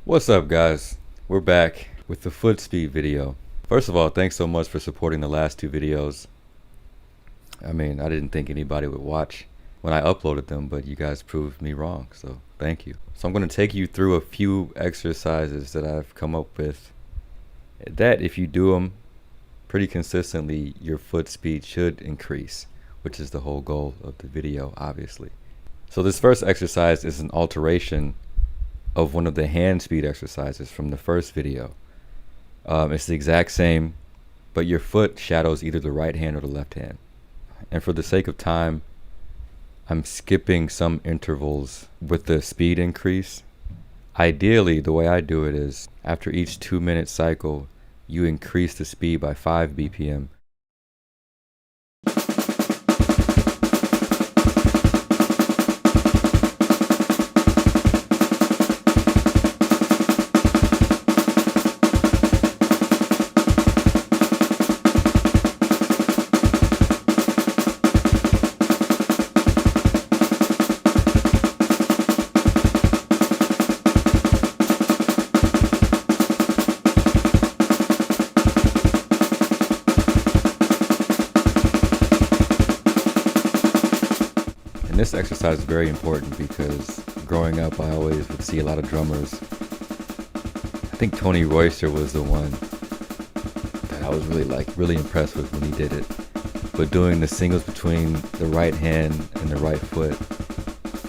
What's up, guys? We're back with the foot speed video. First of all, thanks so much for supporting the last two videos. I mean, I didn't think anybody would watch when I uploaded them, but you guys proved me wrong, so thank you. So I'm going to take you through a few exercises that I've come up with that if you do them pretty consistently, your foot speed should increase, which is the whole goal of the video, obviously. So this first exercise is an alteration of one of the hand speed exercises from the first video. It's the exact same, but your foot shadows either the right hand or the left hand. And for the sake of time, I'm skipping some intervals with the speed increase. Ideally, the way I do it is after each 2-minute cycle, you increase the speed by 5 BPM. And this exercise is very important because growing up, I always would see a lot of drummers. I think Tony Royster was the one that I was really impressed with when he did it. But doing the singles between the right hand and the right foot,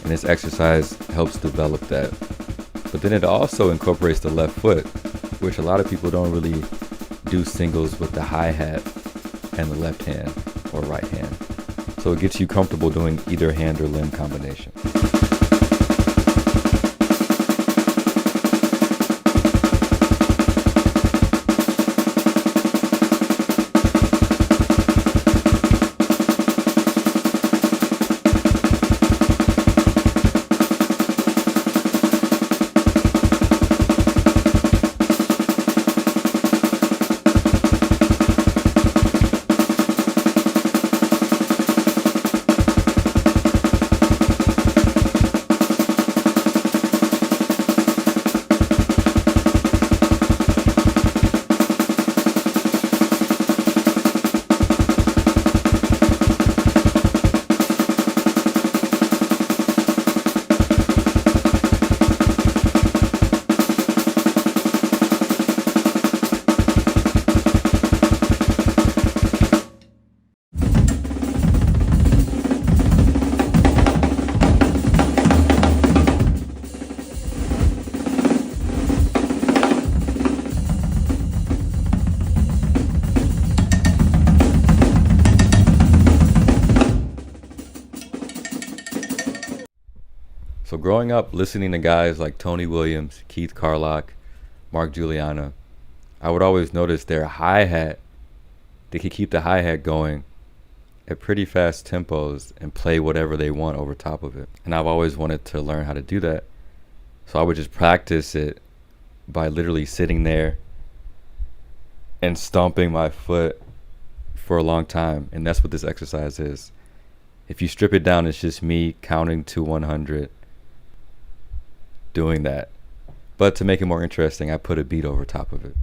and this exercise helps develop that. But then it also incorporates the left foot, which a lot of people don't really do singles with the hi-hat and the left hand or right hand. So it gets you comfortable doing either hand or limb combination. So growing up, listening to guys like Tony Williams, Keith Carlock, Mark Juliana, I would always notice their hi-hat. They could keep the hi-hat going at pretty fast tempos and play whatever they want over top of it. And I've always wanted to learn how to do that. So I would just practice it by literally sitting there and stomping my foot for a long time. And that's what this exercise is. If you strip it down, it's just me counting to 100 doing that. But to make it more interesting, I put a beat over top of it.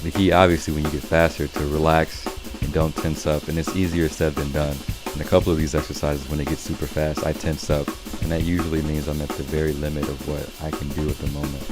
The key, obviously, when you get faster, to relax and don't tense up, and it's easier said than done. In a couple of these exercises, when they get super fast, I tense up, and that usually means I'm at the very limit of what I can do at the moment.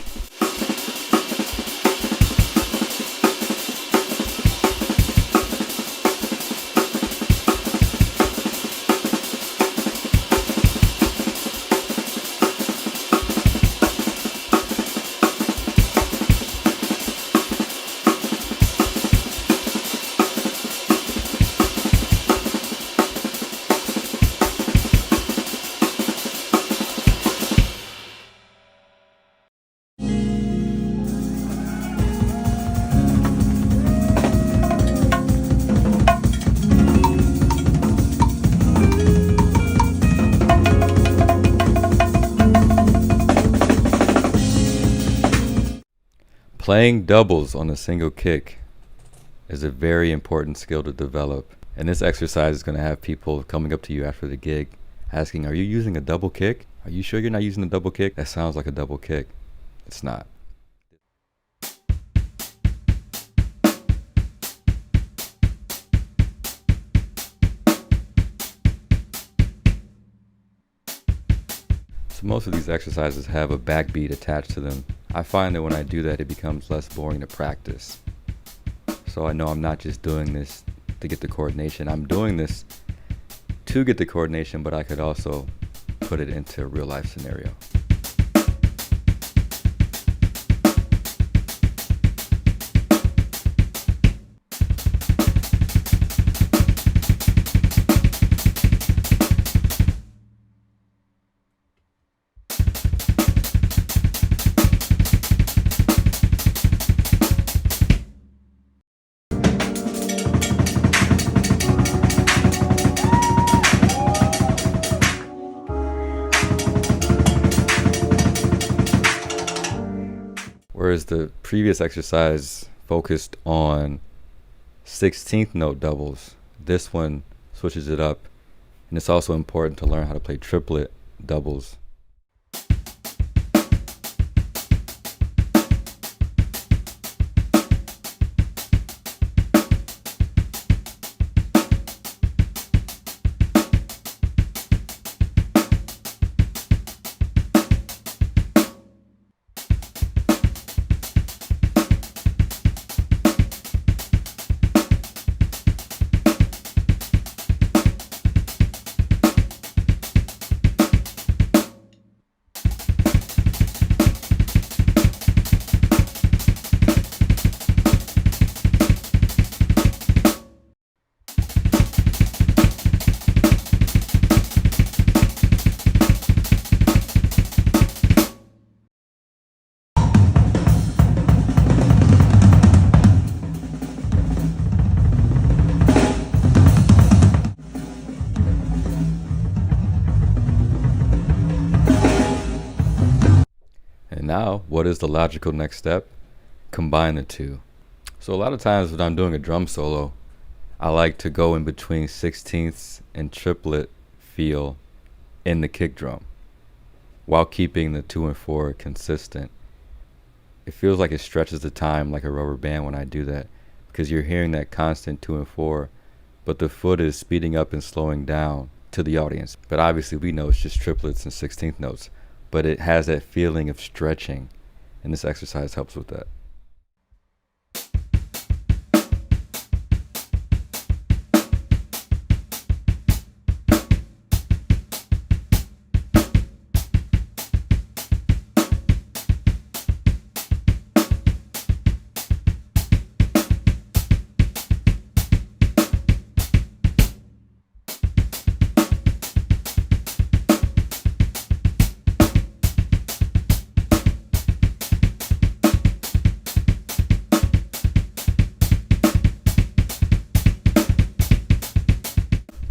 Playing doubles on a single kick is a very important skill to develop. And this exercise is going to have people coming up to you after the gig asking, are you using a double kick? Are you sure you're not using a double kick? That sounds like a double kick. It's not. So most of these exercises have a backbeat attached to them. I find that when I do that, it becomes less boring to practice. So I know I'm not just doing this to get the coordination. I'm doing this to get the coordination, but I could also put it into a real life scenario. Whereas the previous exercise focused on 16th note doubles, this one switches it up. And it's also important to learn how to play triplet doubles. And now, what is the logical next step? Combine the two. So a lot of times when I'm doing a drum solo, I like to go in between 16ths and triplet feel in the kick drum while keeping the 2 and 4 consistent. It feels like it stretches the time like a rubber band when I do that, because you're hearing that constant 2 and 4, but the foot is speeding up and slowing down to the audience. But obviously we know it's just triplets and 16th notes, but it has that feeling of stretching, and this exercise helps with that.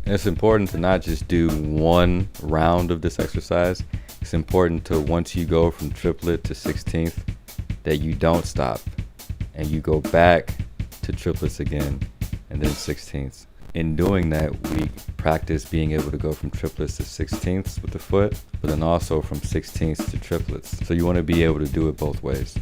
It's important to not just do one round of this exercise. It's important to, once you go from triplet to 16th, that you don't stop and you go back to triplets again and then 16ths. In doing that, we practice being able to go from triplets to 16ths with the foot, but then also from 16ths to triplets. So you want to be able to do it both ways.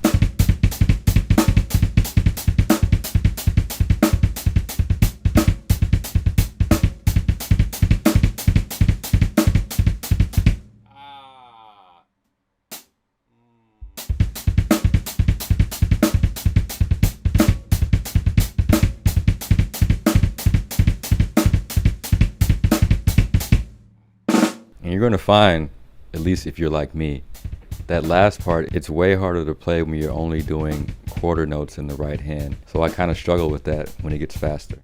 And you're going to find, at least if you're like me, that last part, it's way harder to play when you're only doing quarter notes in the right hand. So I kind of struggle with that when it gets faster.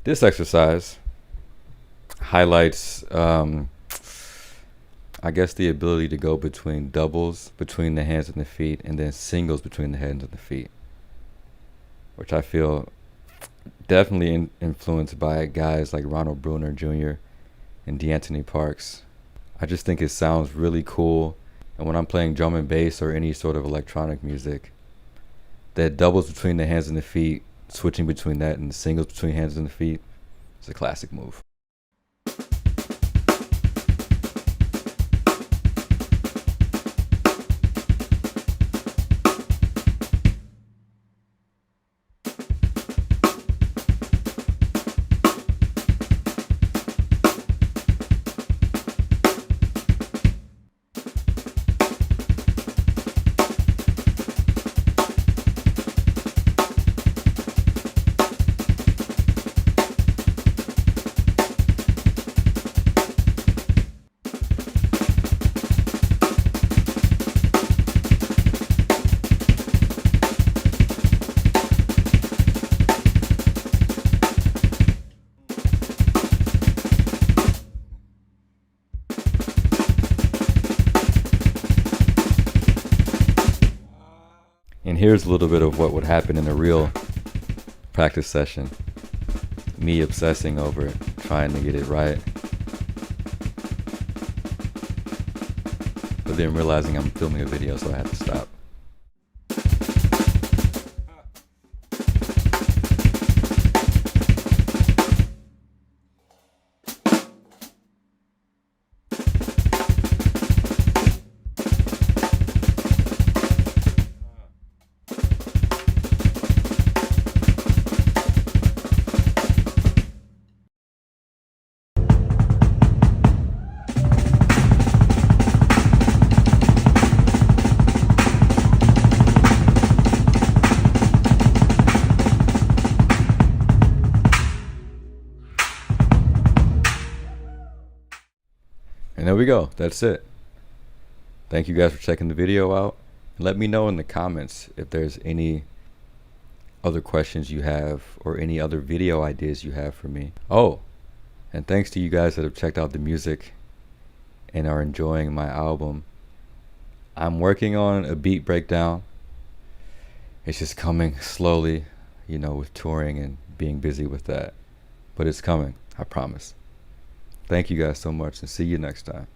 This exercise highlights, I guess, the ability to go between doubles between the hands and the feet, and then singles between the hands and the feet, which I feel definitely influenced by guys like Ronald Bruner Jr. and D'Anthony Parks. I just think it sounds really cool, and when I'm playing drum and bass or any sort of electronic music, that doubles between the hands and the feet, switching between that and singles between hands and the feet, is a classic move. And here's a little bit of what would happen in a real practice session. Me obsessing over it, trying to get it right. But then realizing I'm filming a video, so I had to stop. And there we go. That's it. Thank you guys for checking the video out. Let me know in the comments if there's any other questions you have or any other video ideas you have for me. Oh, and thanks to you guys that have checked out the music and are enjoying my album. I'm working on a beat breakdown. It's just coming slowly, you know, with touring and being busy with that. But it's coming, I promise. Thank you guys so much, and see you next time.